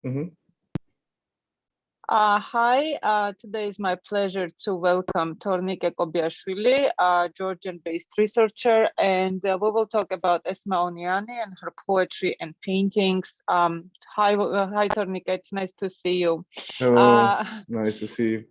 Mhm. Hi, today is my pleasure to welcome Tornike Kobiashvili, a Georgian-based researcher, and we will talk about Esma Oniani and her poetry and paintings. Hi, Tornike, it's nice to see you. Hello, nice to see you.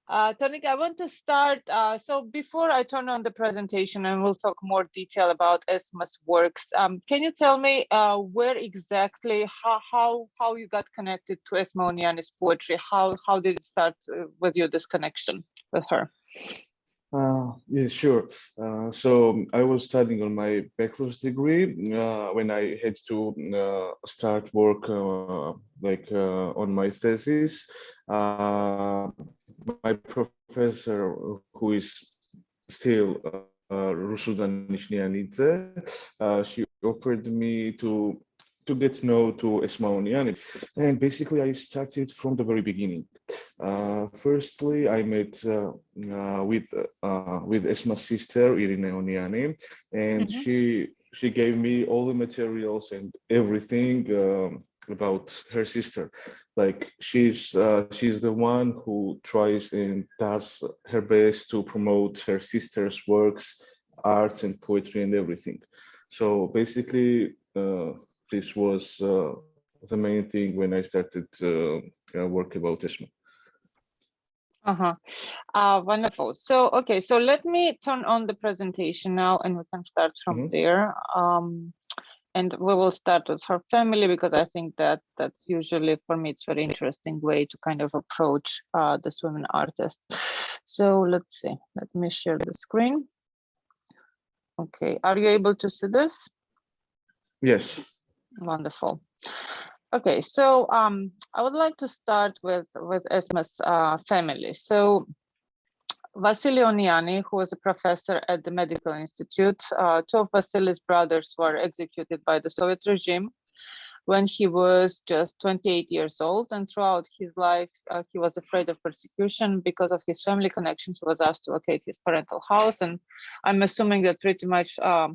Tornike, I want to start, so before I turn on the presentation and we'll talk more detail about Esma's works, can you tell me where exactly, how you got connected to Esma Oniani's poetry? How did it start with you, this connection with her? Yeah, sure. So I was studying on my bachelor's degree when I had to start work on my thesis. My professor, who is still Rusudan Nishnianidze, she offered me to get to know to Esma Oniani. And basically I started from the very beginning. Firstly, I met with Esma's sister Irina Oniani, and she gave me all the materials and everything about her sister. Like she's the one who tries and does her best to promote her sister's works, art and poetry and everything. So basically, this was the main thing when I started work about Esma. Wonderful. So, okay, so let me turn on the presentation now and we can start from there. And we will start with her family because I think that that's usually, for me, it's very interesting way to kind of approach this women artist. So let's see, let me share the screen. Okay, are you able to see this? Yes. Wonderful. Okay, so I would like to start with Esma's family. So Vasily Oniani, who was a professor at the Medical Institute, two of Vasily's brothers were executed by the Soviet regime when he was just 28 years old. And throughout his life, he was afraid of persecution because of his family connection. He was asked to vacate his parental house. And I'm assuming that pretty much her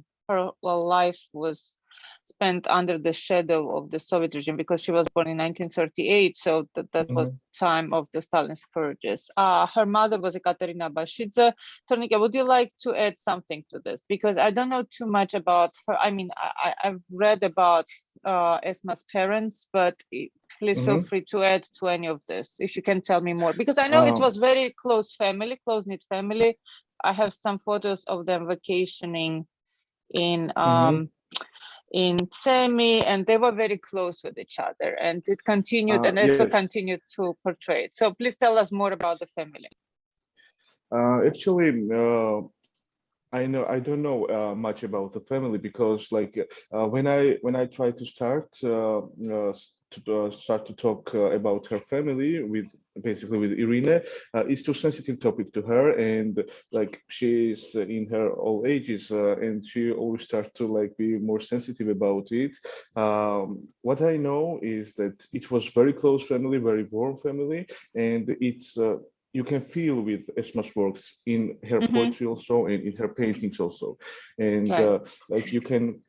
life was spent under the shadow of the Soviet regime because she was born in 1938. So that was the time of the Stalin's purges. Her mother was Ekaterina Bashidze. Tornike, would you like to add something to this? Because I don't know too much about her. I mean, I've read about Esma's parents, but please feel free to add to any of this if you can tell me more. Because I know it was very close family, close-knit family. I have some photos of them vacationing in Semi, and they were very close with each other, and it continued, and Esma continued to portray it. So please tell us more about the family. Actually, I don't know much about the family because, like, when I try to start to talk about her family with basically with Irina, it's too sensitive topic to her, and like she's in her old ages, and she always starts to like be more sensitive about it. What I know is that it was very close family, very warm family, and it's you can feel with Esma's works in her poetry also and in her paintings also, and like you can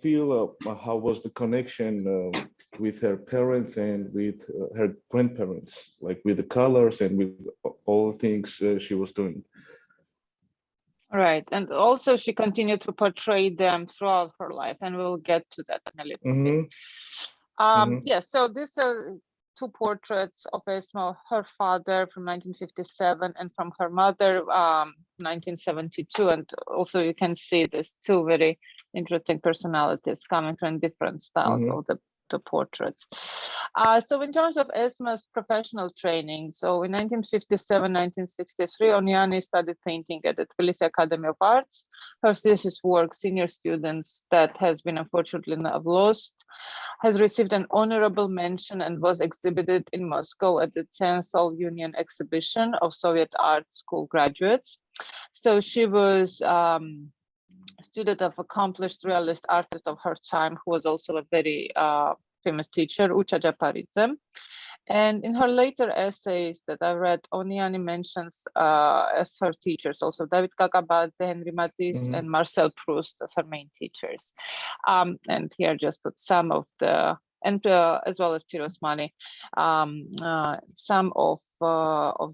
feel how was the connection with her parents and with her grandparents, like with the colors and with all the things she was doing. Right, and also she continued to portray them throughout her life, and we'll get to that in a little bit. Yeah, so these are two portraits of Esma, her father from 1957 and from her mother 1972, and also you can see these two very interesting personalities coming from different styles of the portraits. So in terms of Esma's professional training, so in 1957-1963, Oniani studied painting at the Tbilisi Academy of Arts. Her thesis work, Senior Students, that has been unfortunately now lost, has received an honorable mention and was exhibited in Moscow at the 10th All Union exhibition of Soviet art school graduates. So she was student of accomplished realist artist of her time, who was also a very famous teacher, Ucha Japaridze. And in her later essays that I read, Oniani mentions as her teachers also David Kakabad, Henri Matisse, and Marcel Proust as her main teachers. And here just put some of the and as well as Pirosmani, some of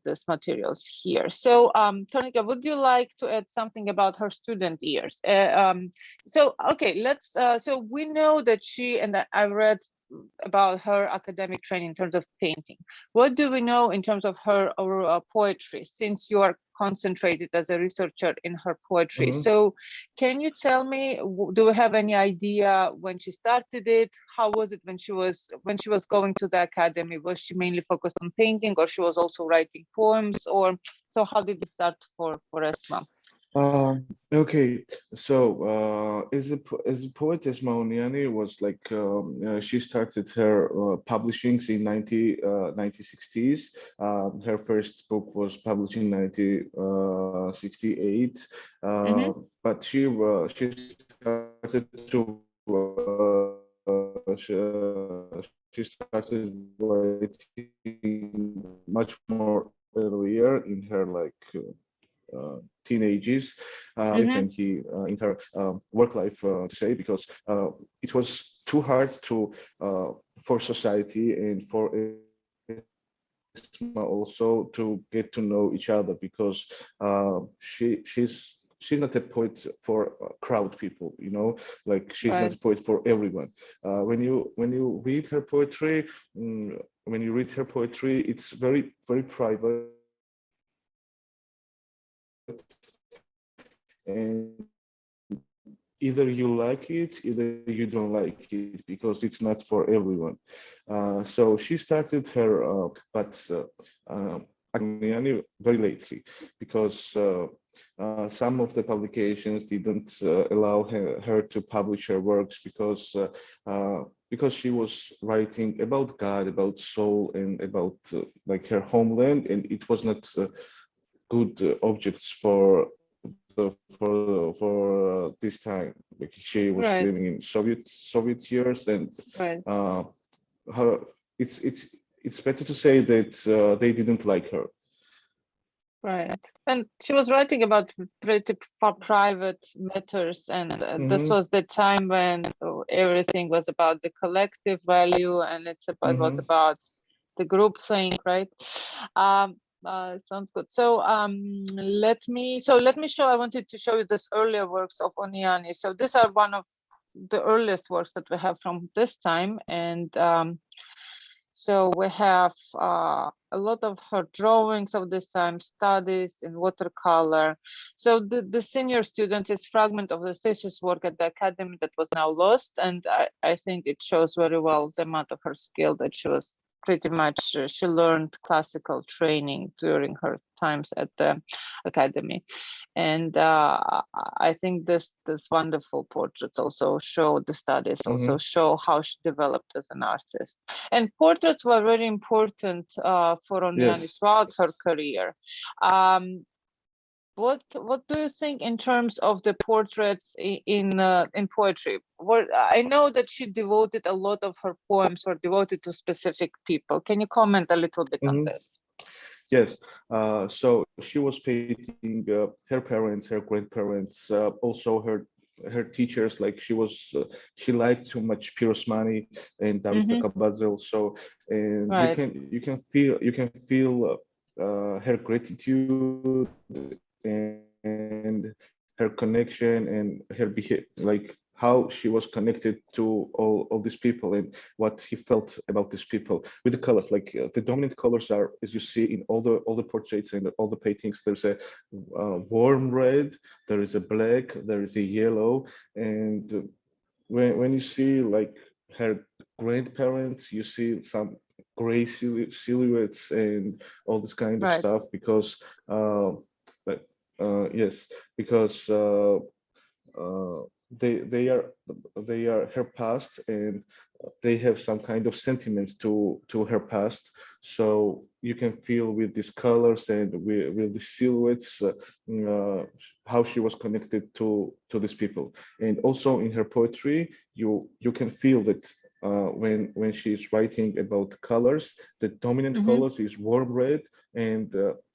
these materials here. So Tornike, would you like to add something about her student years? So okay, let's so we know that she, and I read about her academic training in terms of painting. What do we know in terms of her poetry, since you are concentrated as a researcher in her poetry? So can you tell me, do we have any idea when she started it? How was it when she was going to the academy? Was she mainly focused on painting, or she was also writing poems? Or so how did it start for Esma? Okay, so as a poet, Esma Oniani was like she started her publishings in 1960s. Her first book was published in 1968, but she started to she started writing much more earlier in her teenagers, differently in her work life, to say, because it was too hard to for society and for Esma also to get to know each other, because she's not a poet for crowd people, you know, like she's not a poet for everyone. When you read her poetry, it's very, very private, and either you like it, either you don't like it, because it's not for everyone. So she started her, very lately, because some of the publications didn't allow her to publish her works, because she was writing about God, about soul, and about like her homeland, and it was not good objects for this time. Like she was living in Soviet years, and her it's better to say that they didn't like her. Right, and she was writing about pretty private matters, and this was the time when everything was about the collective value, and it was about the group thing, right? Sounds good. So let me show. I wanted to show you this earlier works of Oniani. So these are one of the earliest works that we have from this time, and so we have a lot of her drawings of this time, studies in watercolor. So the senior student is fragment of the thesis work at the academy that was now lost, and I think it shows very well the amount of her skill that she was pretty much, she learned classical training during her times at the academy. And I think this wonderful portraits also show, the studies also show how she developed as an artist. And portraits were very important for Oniani throughout her career. What do you think in terms of the portraits in poetry? I know that she devoted a lot of her poems were devoted to specific people. Can you comment a little bit on this? Yes, so she was painting her parents, her grandparents, also her teachers. Like she liked too much Pirosmani and Kakabad also, and you can feel her gratitude and her connection and her behavior, like how she was connected to all of these people and what he felt about these people with the colors. Like the dominant colors are, as you see in all the portraits and all the paintings, there's a warm red, there is a black, there is a yellow, and when you see like her grandparents, you see some gray silhouettes and all this kind of stuff, because yes, because they are her past, and they have some kind of sentiment to her past. So you can feel with these colors and with the silhouettes how she was connected to these people. And also in her poetry, you can feel that when she's writing about colors, the dominant colors is warm red and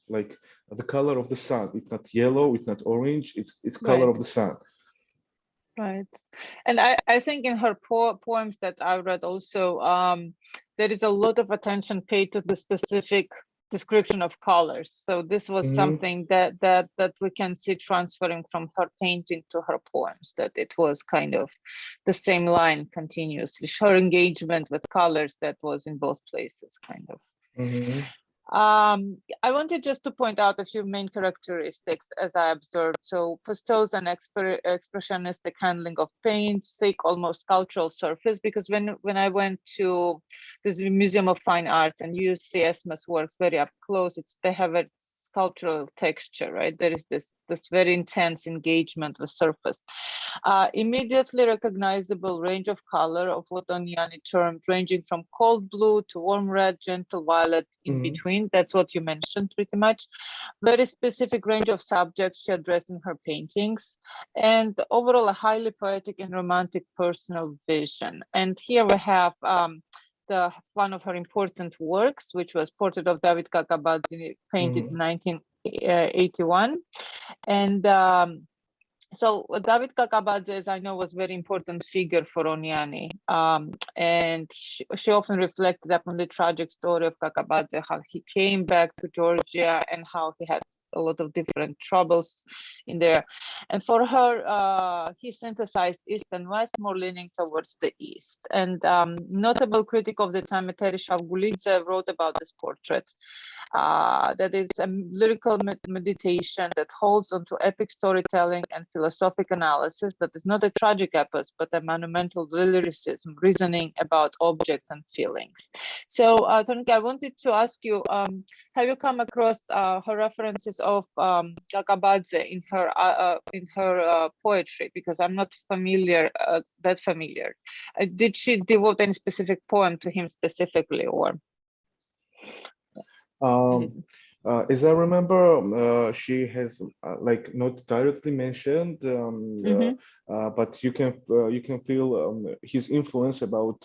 like the color of the sun. It's not yellow, it's not orange, it's color of the sun. Right. And I think in her poems that I read also, there is a lot of attention paid to the specific description of colors. So this was something that we can see transferring from her painting to her poems, that it was kind of the same line continuously. Her engagement with colors that was in both places, kind of. I wanted just to point out a few main characteristics as I observed. So pastels and expressionistic handling of paint, thick, almost sculptural surface, because when I went to this Museum of Fine Arts and you see Esmas works very up close, they have a sculptural texture, right? There is this very intense engagement with surface. Immediately recognizable range of color of what Oniani termed ranging from cold blue to warm red, gentle violet in between. That's what you mentioned pretty much. Very specific range of subjects she addressed in her paintings, and overall a highly poetic and romantic personal vision. And here we have one of her important works, which was Portrait of David Kakabad, painted in 1981. And so David Kakabadze, as I know, was a very important figure for Oniani. And she often reflected upon the tragic story of Kakabadze, how he came back to Georgia and how he had a lot of different troubles in there. And for her, he synthesized East and West, more leaning towards the East. And notable critic of the time, Eteri Shavgulidze, wrote about this portrait. That is a lyrical meditation that holds onto epic storytelling and philosophic analysis that is not a tragic epos, but a monumental lyricism, reasoning about objects and feelings. So, Tornike, I wanted to ask you, have you come across her references of Kakabadze in her poetry? Because I'm not that familiar. Did she devote any specific poem to him specifically, or? As I remember, she has like not directly mentioned, but you can feel his influence about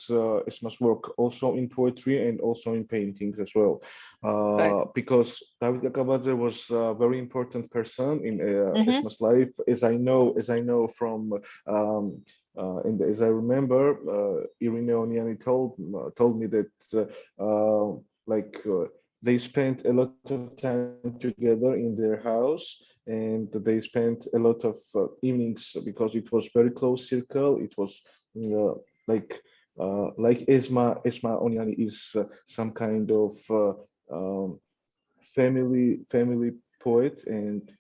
Esma's work also in poetry and also in paintings as well, because David Kakabadze was a very important person in Esma's life, as I know from. And as I remember, Nina Oniani told me that they spent a lot of time together in their house, and they spent a lot of evenings because it was very close circle. It was like Esma Oniani is some kind of family poet and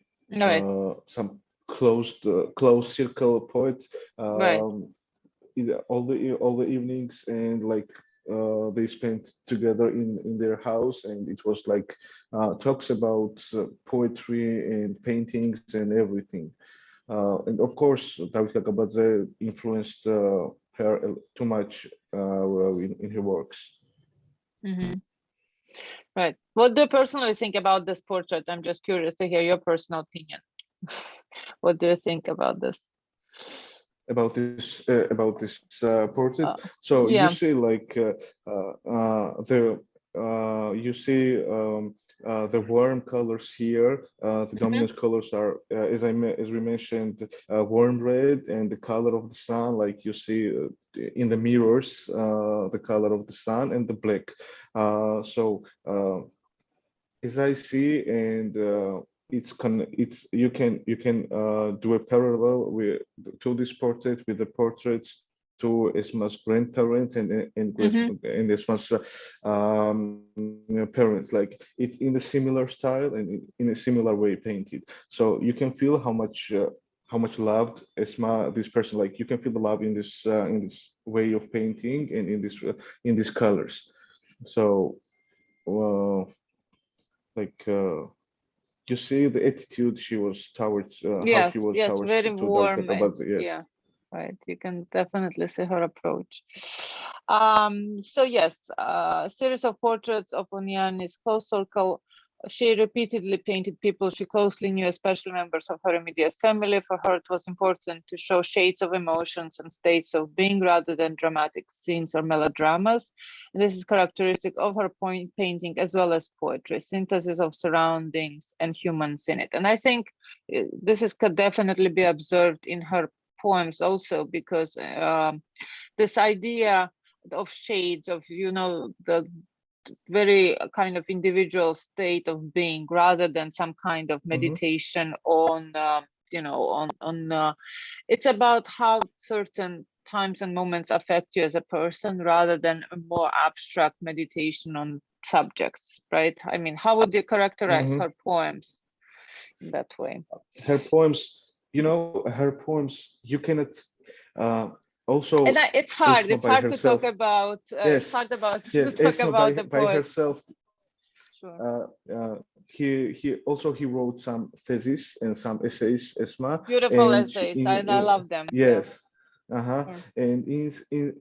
some close circle poet. All the evenings and they spent together in their house, and it was like talks about poetry and paintings and everything. And of course, David Kakabadze influenced her too much in her works. Right. What do you personally think about this portrait? I'm just curious to hear your personal opinion. What do you think about this? About this portrait. So you see the warm colors here. The dominant colors are, as we mentioned, warm red, and the color of the sun, like you see in the mirrors, the color of the sun and the black. As I see, and you can do a parallel to this portrait with the portraits to Esma's grandparents and Esma's parents. Like it's in a similar style and in a similar way painted. So you can feel how much loved Esma this person. Like you can feel the love in this way of painting and in these colors. So you see the attitude she was towards how she was towards very warm. Yes. Yeah, right. You can definitely see her approach. So yes, a series of portraits of Oniani's close circle. She repeatedly painted people she closely knew, especially members of her immediate family. For her, it was important to show shades of emotions and states of being rather than dramatic scenes or melodramas. And this is characteristic of her painting as well as poetry, synthesis of surroundings and humans in it. And I think this could definitely be observed in her poems also, because this idea of shades of, the very kind of individual state of being, rather than some kind of meditation on, it's about how certain times and moments affect you as a person, rather than a more abstract meditation on subjects, right? I mean, how would you characterize her poems in that way? Her poems, her poems, you cannot also. And it's hard. Esma it's hard herself, to talk about. yes, It's hard about yes, to talk Esma about the by poet. herself. Sure. He wrote some theses and some essays, Esma. Beautiful essays. I love them. Yes. Yeah. Sure. And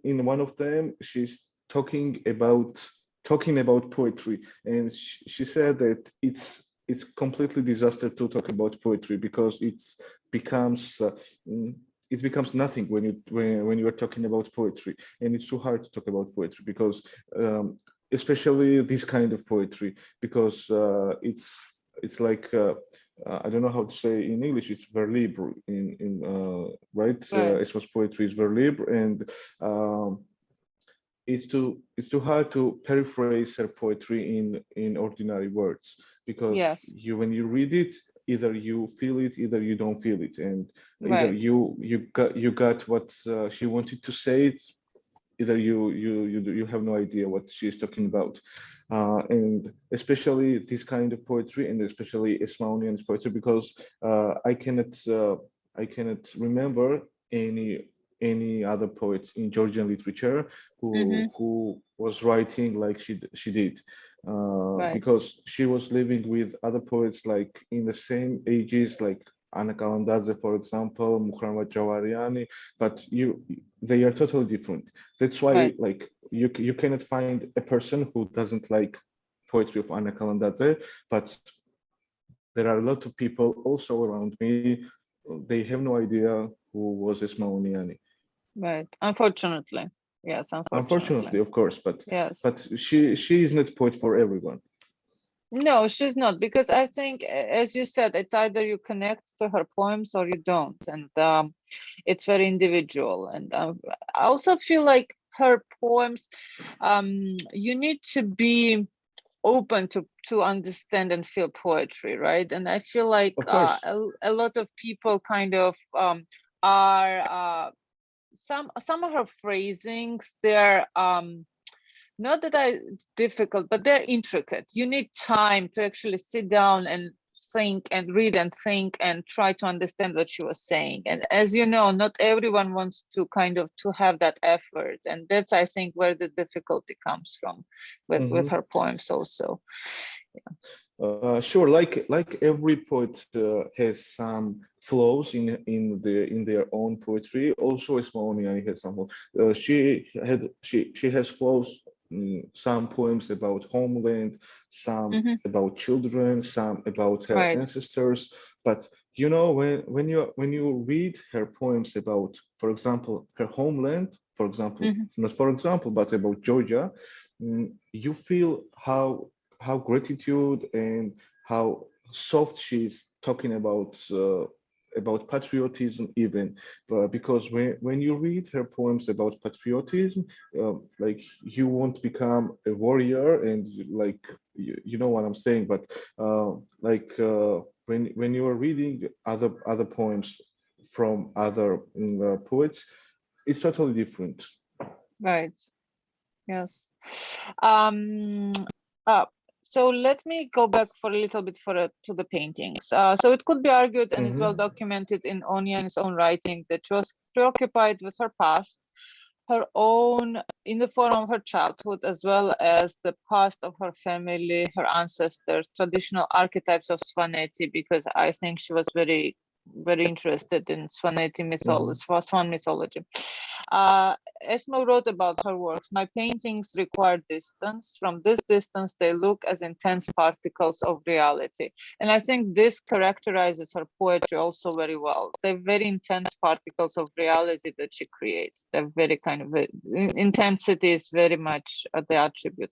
in one of them, she's talking about poetry, and she said that it's completely disaster to talk about poetry, because it becomes nothing when you are talking about poetry, and it's too hard to talk about poetry, because especially this kind of poetry, because it's like I don't know how to say in English. It's vers libre in right. Esma's poetry is vers libre, and it's too hard to paraphrase her poetry in ordinary words, because when you read it, either you feel it, either you don't feel it, and either you got what she wanted to say it, either you have no idea what she's talking about. And especially this kind of poetry, and especially Esma Oniani's poetry, because I cannot remember any other poet in Georgian literature who was writing like she did, because she was living with other poets like in the same ages, like Anna Kalandadze, for example, Muhammad Jawariani, but they are totally different. That's why like you cannot find a person who doesn't like poetry of Anna Kalandadze, but there are a lot of people also around me. They have no idea who was Esma Oniani. Right. Unfortunately. Yes, unfortunately, of course, but yes, but she is not poet for everyone. No, she's not, because I think, as you said, it's either you connect to her poems or you don't, and it's very individual. And I also feel like her poems, you need to be open to understand and feel poetry, right? And I feel like a lot of people kind of are some of her phrasings, they're not that it's difficult, but they're intricate. You need time to actually sit down and think and read and think and try to understand what she was saying. And as you know, not everyone wants to kind of to have that effort. And that's, I think, where the difficulty comes from with her poems also. Yeah. Sure, like every poet has some flaws in their own poetry. Also, Esma Oniani has some flaws. She has flaws. Some poems about homeland, some about children, some about her ancestors. But you know, when you read her poems about, for example, her homeland, for example, not for example, but about Georgia, you feel how gratitude and how soft she's talking about patriotism, even because when you read her poems about patriotism, like you won't become a warrior, and like you know what I'm saying, but when you are reading other poems from other poets, it's totally different. Right. Yes. So let me go back for a little bit to the paintings. So it could be argued, and is well documented in Oniani's own writing, that she was preoccupied with her past, her own, in the form of her childhood, as well as the past of her family, her ancestors, traditional archetypes of Svaneti, because I think she was very, very interested in Svaneti mythology, Swan mythology. Esma wrote about her works, "My paintings require distance. From this distance, they look as intense particles of reality." And I think this characterizes her poetry also very well. They're very intense particles of reality that she creates. They're very kind of, intensity is very much the attribute.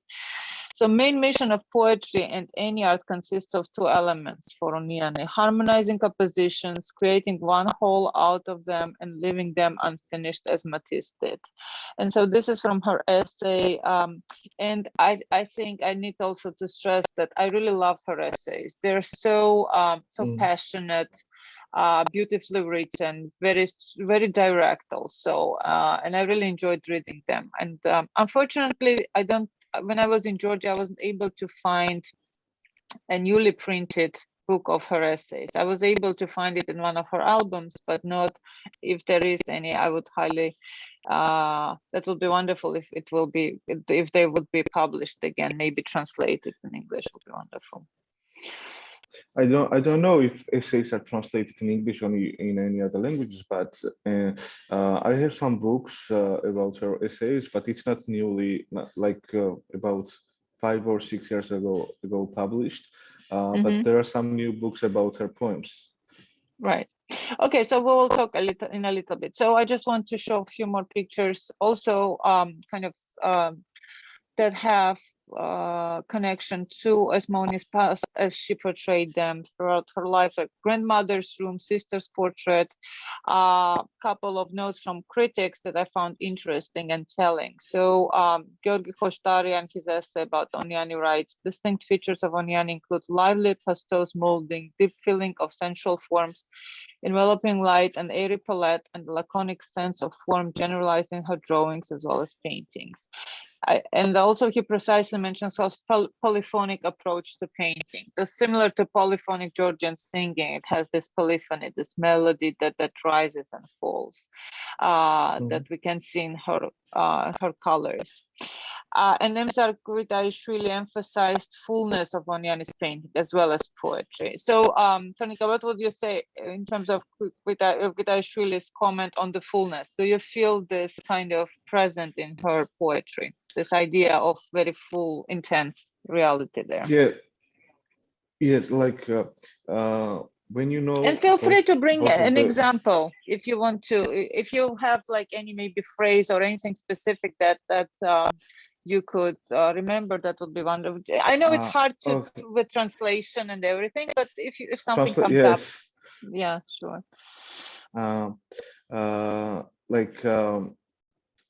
So main mission of poetry and any art consists of two elements for Oniani: harmonizing compositions, creating one whole out of them, and leaving them unfinished as Matisse did. And so this is from her essay. And I think I need also to stress that I really loved her essays. They're so passionate, beautifully written, very direct also, and I really enjoyed reading them. And unfortunately, when I was in Georgia, I wasn't able to find a newly printed book of her essays. I was able to find it in one of her albums, but not, if there is any, I would highly, that would be wonderful if they would be published again, maybe translated in English would be wonderful. I don't know if essays are translated in English or in any other languages, but I have some books about her essays, but it's not newly, about 5 or 6 years ago published. But there are some new books about her poems. Right. Okay, so we will talk a little bit. So I just want to show a few more pictures, also that have connection to Esma Oniani's past as she portrayed them throughout her life, like grandmother's room, sister's portrait, a couple of notes from critics that I found interesting and telling. So Georgi Khoshtari and his essay about Oniani writes, distinct features of Oniani include lively pastel molding, deep feeling of sensual forms, enveloping light and airy palette, and the laconic sense of form generalized in her drawings as well as paintings. And also he precisely mentions a polyphonic approach to painting. So similar to polyphonic Georgian singing, it has this polyphony, this melody that rises and falls, that we can see in her colors. And Nemzar Kobiashvili emphasized fullness of Oniani's painting as well as poetry. So Tornike, what would you say in terms of Kobiashvili's comment on the fullness? Do you feel this kind of present in her poetry? This idea of very full, intense reality there. Yeah, like when you know. And feel free to bring an example if you want to. If you have like any maybe phrase or anything specific that you could remember, that would be wonderful. I know it's hard to with translation and everything, but if something comes up, yeah, sure.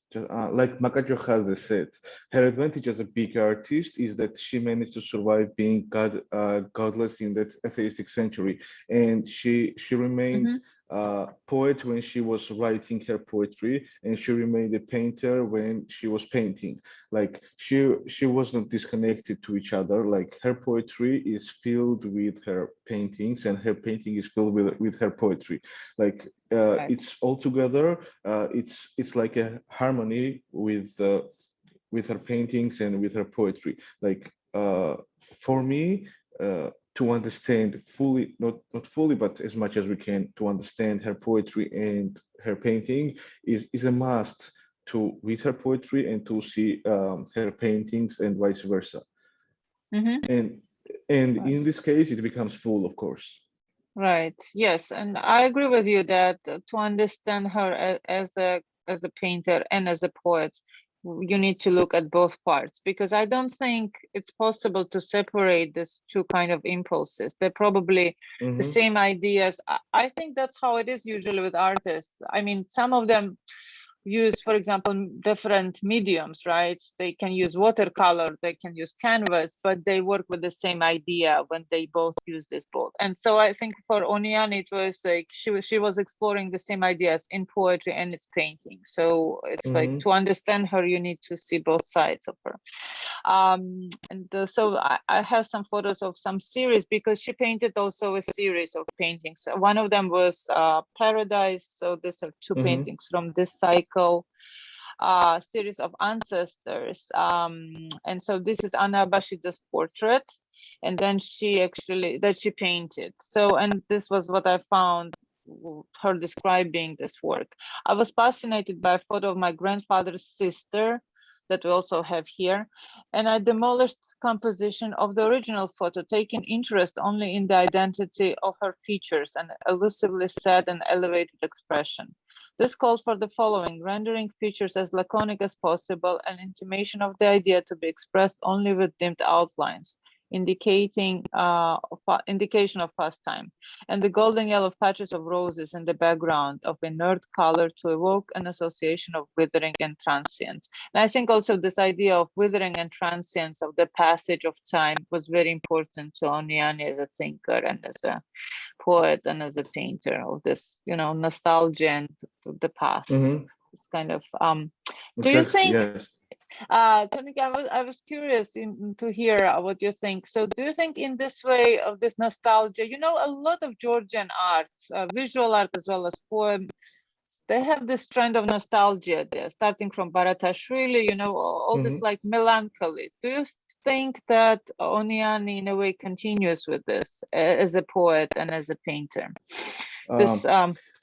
Like Makajo has said, her advantage as a big artist is that she managed to survive being godless in that atheistic century, and she remained poet when she was writing her poetry, and she remained a painter when she was painting. Like she wasn't disconnected to each other. Like her poetry is filled with her paintings, and her painting is filled with her poetry. Like it's all together. It's like a harmony with her paintings and with her poetry. Like for me, to understand fully, not fully, but as much as we can, to understand her poetry and her painting is a must, to read her poetry and to see her paintings and vice versa. And in this case, it becomes full, of course. Right. Yes, and I agree with you that to understand her as a painter and as a poet, you need to look at both parts, because I don't think it's possible to separate these two kind of impulses. They're probably the same ideas. I think that's how it is usually with artists. I mean, some of them use, for example, different mediums, right? They can use watercolor, they can use canvas, but they work with the same idea when they both use this both. And so I think for Oniani, it was like she was exploring the same ideas in poetry and its painting. So it's like, to understand her, you need to see both sides of her. So I have some photos of some series, because she painted also a series of paintings. One of them was Paradise. So these are two paintings from this cycle, series of ancestors. And so this is Anna Bashida's portrait, and then she painted. So, and this was what I found her describing this work. I was fascinated by a photo of my grandfather's sister that we also have here, and I demolished composition of the original photo, taking interest only in the identity of her features and elusively sad and elevated expression. This called for the following: rendering features as laconic as possible, an intimation of the idea to be expressed only with dimmed outlines, indication of past time, and the golden yellow patches of roses in the background of inert color to evoke an association of withering and transience. And I think also this idea of withering and transience, of the passage of time, was very important to Oniani as a thinker and as a poet and as a painter, of this, nostalgia and the past. It's kind of do you think, yes. Tornike, I was curious to hear what you think. So do you think in this way of this nostalgia, a lot of Georgian arts, visual art as well as poem, they have this trend of nostalgia there, starting from Baratashvili, all this like melancholy. Do you think that Oniani in a way continues with this as a poet and as a painter?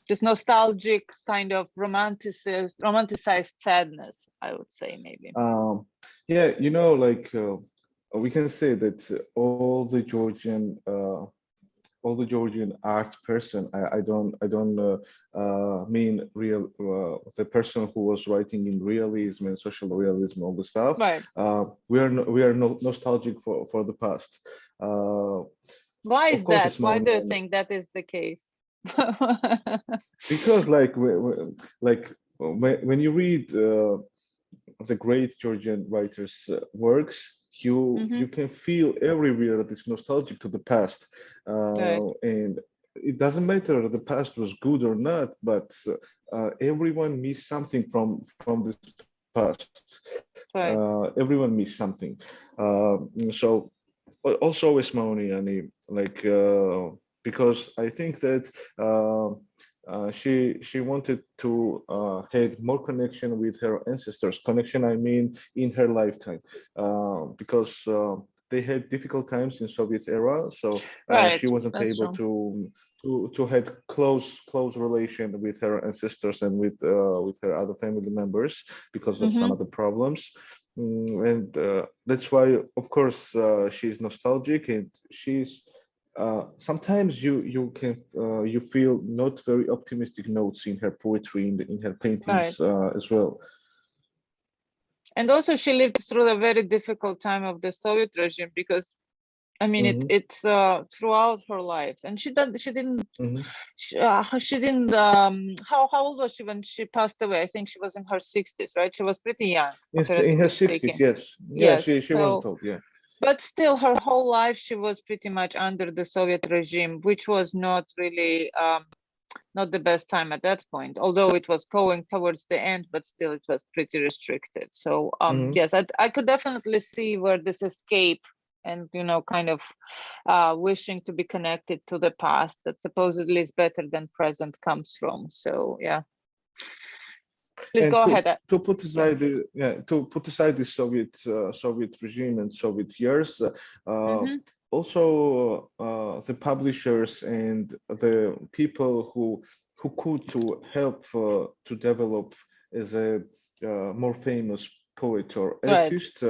This nostalgic kind of romanticized sadness, I would say, maybe. Yeah, we can say that all the Georgian art person. I don't mean real the person who was writing in realism and social realism, all the stuff. Right. We are nostalgic for the past. Why is that? Why do you think that is the case? Because when you read the great Georgian writers' works, you can feel everywhere this nostalgic to the past, Right. and it doesn't matter the past was good or not, but everyone missed something from this past. Right. Everyone missed something. So also Esma Oniani, because I think that she wanted to have more connection with her ancestors. Connection, I mean, in her lifetime, because they had difficult times in Soviet era, so she wasn't able to have close relation with her ancestors and with her other family members because of some other problems. And that's why, of course, she's nostalgic, and she's sometimes you feel not very optimistic notes in her poetry, in her paintings, as well. And also she lived through a very difficult time of the Soviet regime, because I mean it's throughout her life, and she didn't how old was she when she passed away? I think she was in her 60s, right? She was pretty young. In her 60s, yes. Yeah, she wasn't old, yeah. But still, her whole life, she was pretty much under the Soviet regime, which was not really not the best time at that point, although it was going towards the end, but still it was pretty restricted. So yes, I could definitely see where this escape and, kind of wishing to be connected to the past that supposedly is better than present comes from. So yeah. Please go ahead. To put aside the Soviet regime and Soviet years, also the publishers and the people who could to help to develop as a more famous poet or artist,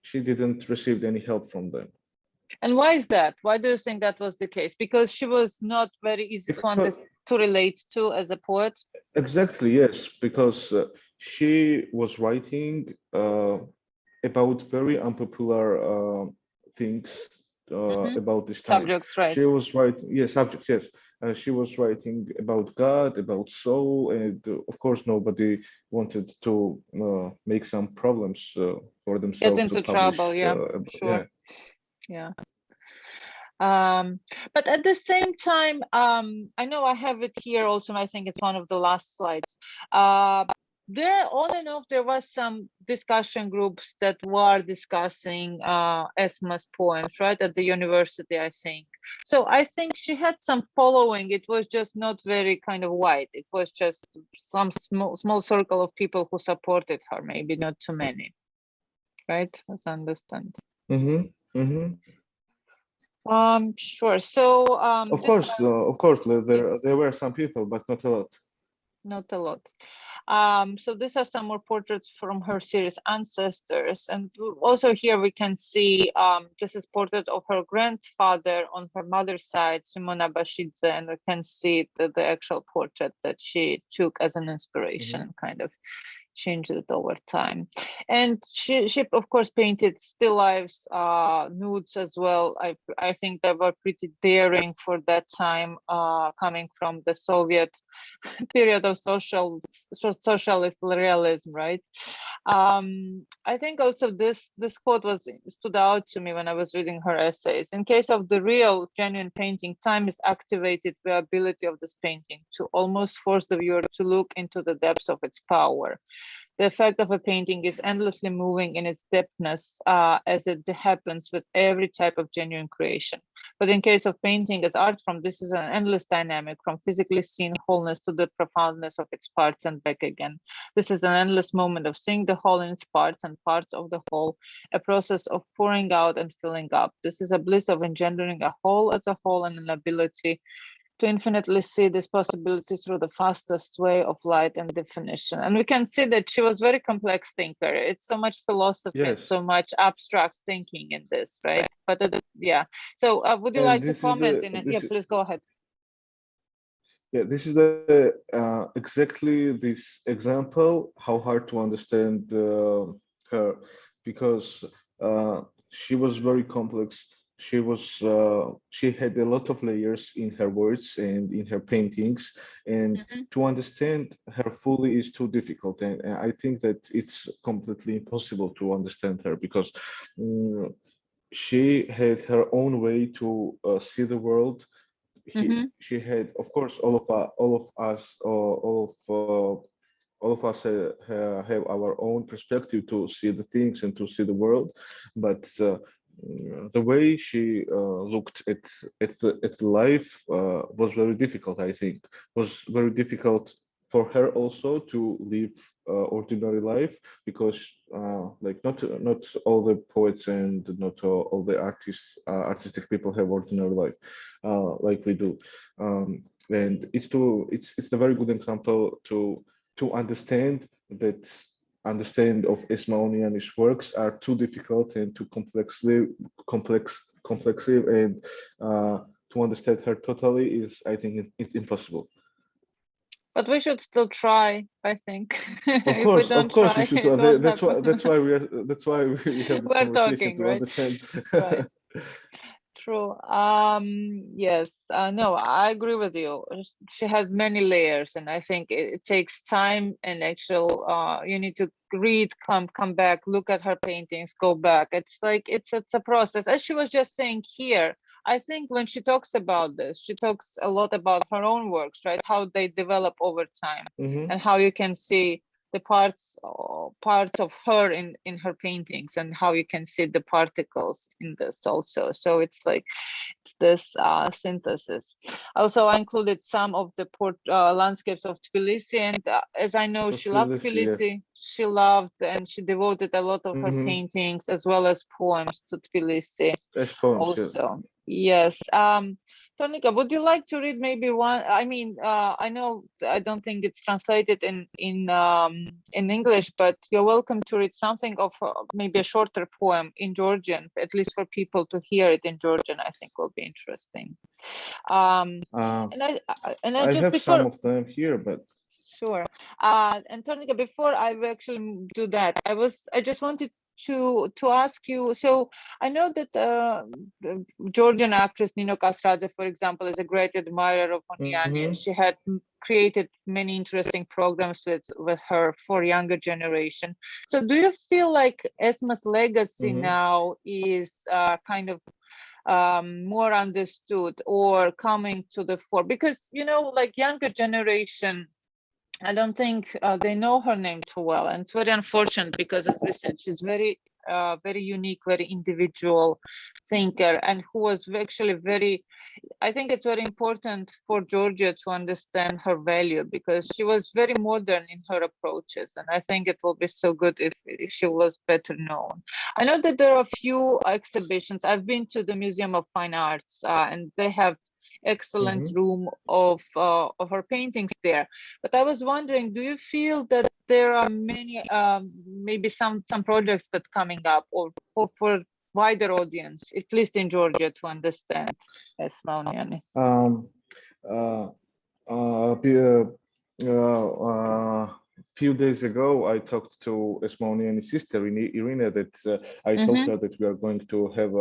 she didn't receive any help from them. And why is that? Why do you think that was the case? Because she was not very easy to relate to as a poet? Exactly, yes, because she was writing about very unpopular things about this time. Subjects, right? She was writing, subjects, yes. She was writing about God, about soul, and of course, nobody wanted to make some problems for themselves. Get into trouble, sure. Yeah. But at the same time, I know I have it here also, and I think it's one of the last slides. There, on and off, there was some discussion groups that were discussing Esma's poems, right, at the university, I think. So I think she had some following. It was just not very kind of wide. It was just some small circle of people who supported her, maybe not too many, right, as I understand. Sure. So of course, there were some people, but not a lot. not a lot. So these are some more portraits from her series Ancestors. And also here we can see, this is portrait of her grandfather on her mother's side, Simona Bashidze, and we can see the actual portrait that she took as an inspiration, kind of changed it over time. And she of course painted still lifes, nudes as well. I think they were pretty daring for that time, coming from the Soviet period of socialist realism, right? I think also this quote stood out to me when I was reading her essays. In case of the real genuine painting, time is activated the ability of this painting to almost force the viewer to look into the depths of its power. The effect of a painting is endlessly moving in its depthness, as it happens with every type of genuine creation. But in case of painting as art form, this is an endless dynamic from physically seen wholeness to the profoundness of its parts and back again. This is an endless moment of seeing the whole in its parts and parts of the whole, a process of pouring out and filling up. This is a bliss of engendering a whole as a whole and an ability to infinitely see this possibility through the fastest way of light and definition. And we can see that she was very complex thinker. It's so much philosophy and so much abstract thinking in this, right? But yeah. So would you like to comment in it? Yeah, please go ahead. Yeah, this is exactly this example, how hard to understand her, because she was very complex. She had a lot of layers in her words and in her paintings, and to understand her fully is too difficult. And I think that it's completely impossible to understand her because she had her own way to see the world. She had, of course, all of us have our own perspective to see the things and to see the world, but the way she looked at life was very difficult. I think was very difficult for her also to live ordinary life, because like not all the poets and not all the artistic people have ordinary life like we do, and it's a very good example to understand that of Esma Oniani's works are too difficult and too complexive, and to understand her totally is, I think, it's impossible. But we should still try, I think. Of course, we should. That's why we have this conversation talking, to right? understand. Right. True. Yes. No, I agree with you. She has many layers, and I think it takes time and actual. You need to read, come back, look at her paintings, go back. It's like it's a process. As she was just saying here, I think when she talks about this, she talks a lot about her own works, right? How they develop over time, and how you can see the parts of her in her paintings, and how you can see the particles in this also. So it's like this synthesis. Also, I included some of the landscapes of Tbilisi, and as I know, she loved Tbilisi. Yeah. She loved and she devoted a lot of her paintings as well as poems to Tbilisi. Also, yes. Tornike, would you like to read maybe one? I mean, I know I don't think it's translated in English, but you're welcome to read something of maybe a shorter poem in Georgian, at least for people to hear it in Georgian. I think will be interesting. And I just have some of them here, but sure. And Tornike, before I actually do that, I just wanted to ask you, so I know that the Georgian actress Nina Mdivani, for example, is a great admirer of Oniani, and she had created many interesting programs with her for younger generation. So do you feel like Esma's legacy now is kind of more understood or coming to the fore? Because, you know, like younger generation, I don't think they know her name too well, and it's very unfortunate because, as we said, she's very unique, very individual thinker, and who was actually very. I think it's very important for Georgia to understand her value, because she was very modern in her approaches, and I think it will be so good if she was better known. I know that there are a few exhibitions. I've been to the Museum of Fine Arts, and they have excellent room of her paintings there. But I was wondering, do you feel that there are many, maybe some projects that coming up, or for wider audience, at least in Georgia, to understand Esma Oniani? Few days ago, I talked to Esma Oniani's sister, Irina, that I told her that we are going to have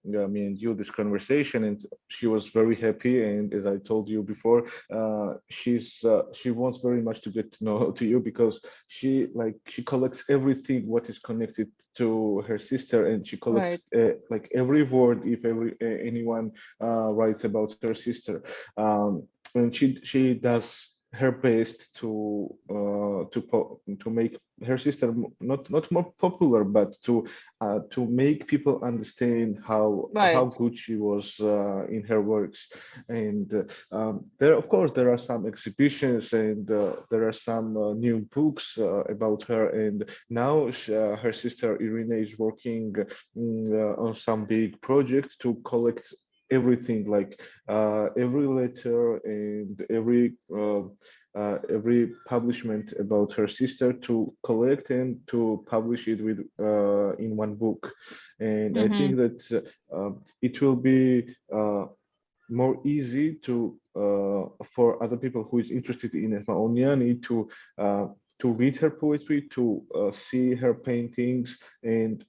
me and you this conversation, and she was very happy. And as I told you before, she wants very much to get to know to you, because she collects everything what is connected to her sister, and she collects like every word if anyone writes about her sister, and she does her best to make her sister not more popular, but to make people understand how good she was in her works. And there, of course, there are some exhibitions, and there are some new books about her. And now her sister Irina is working on some big project to collect everything, like every letter and every publishment about her sister, to collect and to publish it with in one book. And I think that it will be more easy to for other people who is interested in Esma Oniani to read her poetry, to see her paintings, and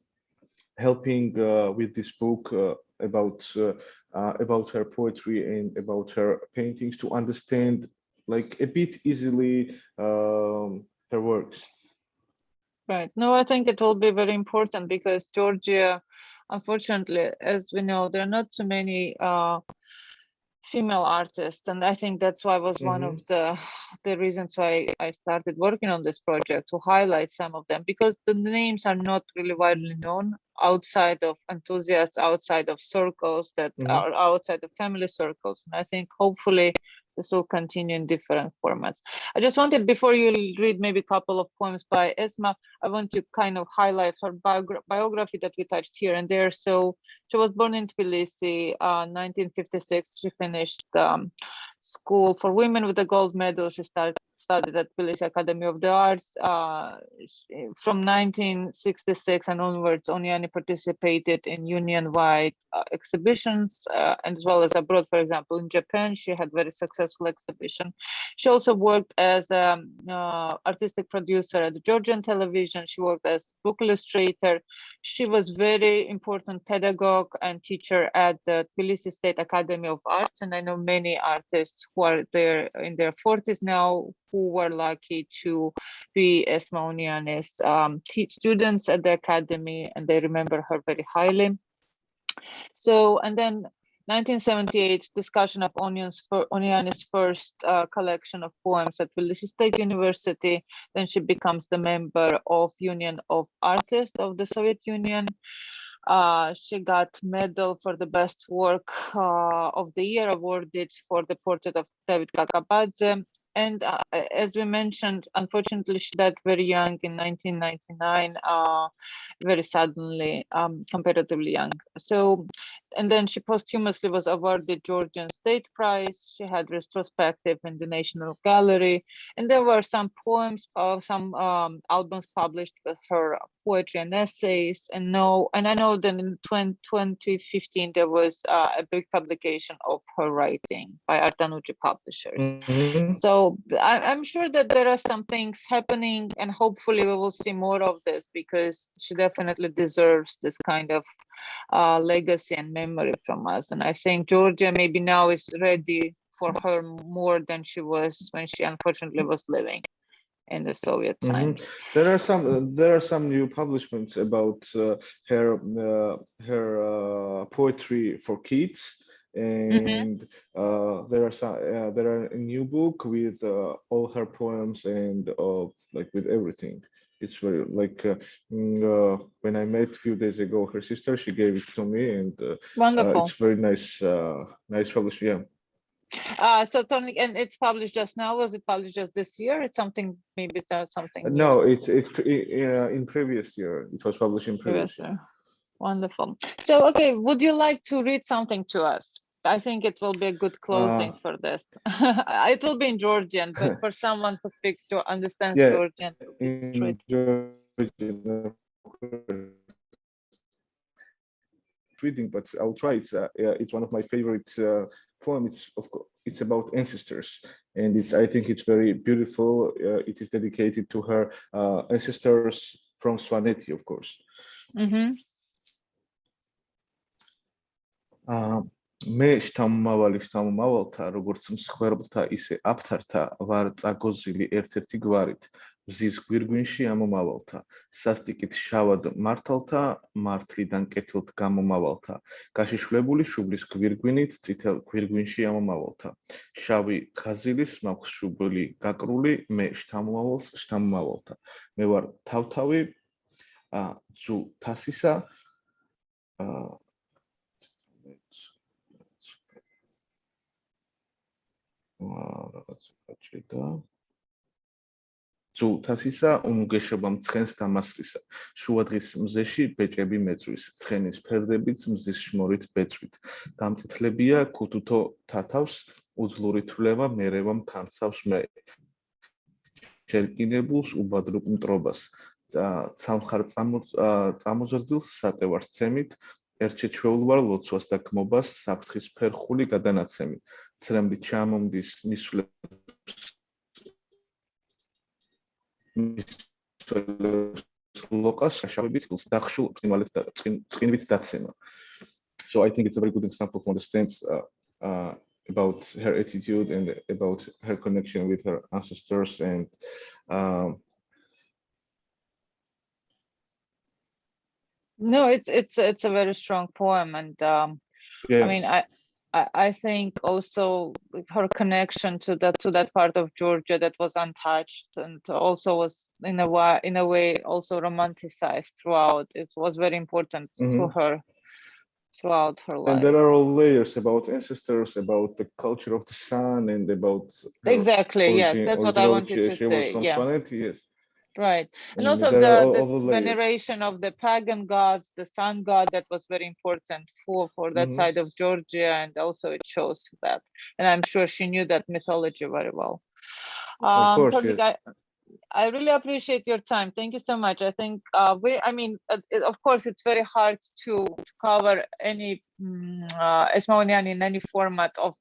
helping with this book about her poetry and about her paintings, to understand like a bit easily her works. Right. No, I think it will be very important, because Georgia, unfortunately, as we know, there are not too many female artists, and I think that's why was one of the reasons why I started working on this project, to highlight some of them, because the names are not really widely known outside of enthusiasts, outside of circles that are outside of family circles. And I think hopefully this will continue in different formats. I just wanted, before you read maybe a couple of poems by Esma, I want to kind of highlight her biography that we touched here and there. So she was born in Tbilisi, 1956. She finished school for women with a gold medal. She studied at Tbilisi Academy of the Arts. From 1966 and onwards, Oniani participated in union-wide exhibitions, and as well as abroad. For example, in Japan, she had very successful exhibition. She also worked as an artistic producer at the Georgian television. She worked as book illustrator. She was very important pedagogue and teacher at the Tbilisi State Academy of Arts. And I know many artists who are there in their 40s now, who were lucky to be Esma Oniani's students at the academy, and they remember her very highly. So, and then 1978, discussion of Oniani's first collection of poems at Tbilisi State University. Then she becomes the member of Union of Artists of the Soviet Union. She got medal for the best work of the year, awarded for the portrait of David Kakabad. And as we mentioned, unfortunately, she died very young in 1999, very suddenly, comparatively young. So, and then she posthumously was awarded Georgian State Prize. She had retrospective in the National Gallery, and there were some poems, some albums published with her poetry and essays. And I know that in 2015 there was a big publication of her writing by Artanucci Publishers. So I'm sure that there are some things happening, and hopefully we will see more of this, because she definitely deserves this kind of legacy and memory from us. And I think Georgia maybe now is ready for her more than she was when she unfortunately was living in the Soviet times. There are some new publishments about her poetry for kids, and there are a new book with all her poems and like with everything. It's very like when I met a few days ago her sister, she gave it to me, and wonderful. It's very nice, nice published. Yeah. So Tornike, and it's published just now. Was it published just this year? It's something, maybe it's something new. No, it's in previous year. It was published in previous year. Wonderful. So, okay, would you like to read something to us? I think it will be a good closing for this. It will be in Georgian, but for someone who speaks to understands Georgian, it will be tricky. Georgian, reading, but I'll try it. It's one of my favorite poems. It's of course it's about ancestors, and I think it's very beautiful. It is dedicated to her ancestors from Svaneti, of course. მე შთამომავალი შთამომავალთა, როგორც მსხვერპლთა, ისე აფთართა, ვარ წაგოზილი ერთ-ერთი გვარით, მზის გვირგვინში ამომავალთა, სასტიკით შავად მართალთა, მართლიდან კეთილთ გამომავალთა, გაშიშვლებული შუბლის გვირგვინით, წითელ გვირგვინში ამომავალთა, შავი ხაზილის მაქვს შუბლი გაკრული, მე შთამომავალს შთამომავალთა, მე ვარ თავთავი, ძუ თასისა, ძუ თასისა უმგეშობა მცხენს დამასრისა შუადღის მზეში ბეჭები მეწვის ცხენის ფერდებით მზის შმორით ბეწვით დამწითლებია ქუთუთო თათავს უძლური თვლევა მერევა მფანსავს მე შერკინებულს უბადრუკ მტრობას ცალხარ წამოზრდილს სატევარს ცემით ერთჩეჩვეულ ვარ ლოცვას და გმობას საფრთხის ფერხული გადანაცემით ცრემლით ჩამომდის მისვლებს ლოკას შაშავებით დახშულ წინვით დაცემა. So I think it's a very good example who understands about her attitude and about her connection with her ancestors and no, it's a very strong poem, and yeah. I mean, I think also her connection to that part of Georgia that was untouched and also was in a way also romanticized throughout. It was very important to her throughout her life. And there are all layers about ancestors, about the culture of the sun, and about exactly origin, yes, that's what I wanted to say. Yeah. Svaneti, yes. Right, and also this veneration of the pagan gods, the sun god, that was very important for that side of Georgia, and also it shows that. And I'm sure she knew that mythology very well. Of course, Tornike, yes. I really appreciate your time. Thank you so much. I think of course, it's very hard to cover any Esma Oniani in any format of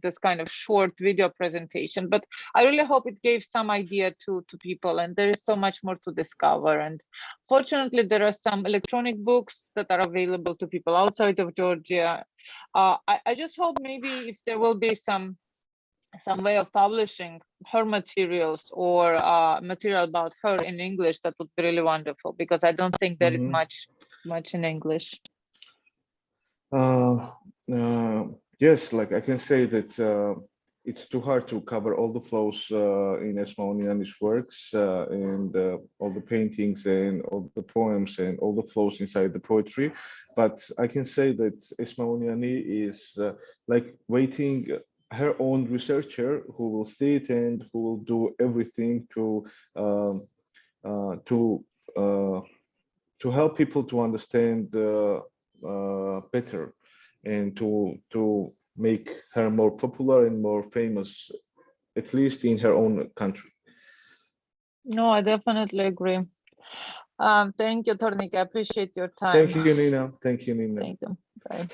this kind of short video presentation, but I really hope it gave some idea to people, and there is so much more to discover. And fortunately, there are some electronic books that are available to people outside of Georgia. I just hope maybe if there will be some way of publishing her materials or material about her in English, that would be really wonderful, because I don't think there is much in English. Yes, like I can say that it's too hard to cover all the flows in Esma Oniani's works and all the paintings and all the poems and all the flows inside the poetry. But I can say that Esma Oniani is like waiting her own researcher who will see it and who will do everything to help people to understand better, and to make her more popular and more famous, at least in her own country. No, I definitely agree. Thank you, Tornike. I appreciate your time. Thank you, Nina. Thank you, Nina. Thank you. Bye.